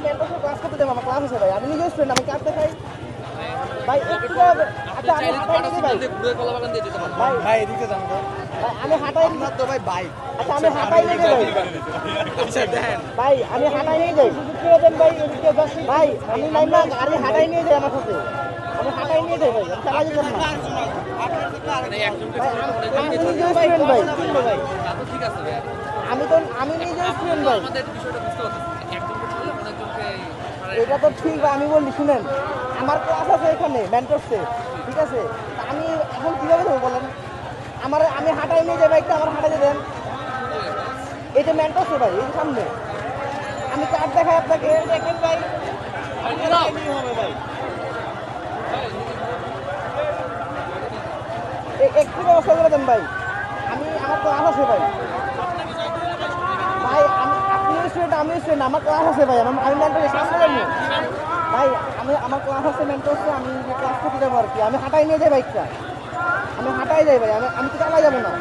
Mentorship class করতে দেবো, আমার ক্লাস আছে ভাই, আমি নিজে স্টুডেন্ট, আমি ক্লাস দেখাই ভাই একটু। আচ্ছা আমি হাঁটাই নিয়ে ভাই ভাই ভাই এদিকে যান তো। ভাই আমি হাঁটাই আপনার তো ভাই বাইক। আচ্ছা আমি হাঁটাই নিয়ে যাই আচ্ছা দেন। ভাই, আমি হাঁটাই নিয়ে যাই সুযোগ করে দেন ভাই। ভাই আমি নাইমা গাড়ি হাঁটাই নিয়ে যাই আমার সাথে, আমি হাঁটাই নিয়ে যাই ভাই, আমি চালাই যেতাম না ভাই, আমি নিজে স্টুডেন্ট ভাই, আমি নিজে স্টুডেন্ট ভাই। এটা তো ঠিক ভাই, আমি বলি শুনেন, আমার ক্লাস আছে এখানে মেন্টরসে, ঠিক আছে, তা আমি এখন কীভাবে দেবো বলেন, আমি হাঁটাই নিয়ে যাই বাইকটা, আমার হাঁটাইতে দেন। এটা মেন্টরসে ভাই, এই সামনে আমি কার্ড দেখাই আপনাকে, দেখেন ভাই হবে ভাই, একটু ব্যবস্থা করে দেন ভাই, আমার ক্লাস আছে ভাই, ভাই আপনি স্টুডেন্ট, আমি স্টুডেন্ট, আমার ক্লাস আছে ভাই, আমি মেন্টরের সামনে যাবো ভাই, আমার ক্লাস আছে মেন্টরসে, আমি ক্লাস করতে যাবো আর কি, আমি হাঁটাই নিয়ে যাই বাইকটা, আমি হাঁটাই যাই ভাই, আমি তো চালাই যাবো না।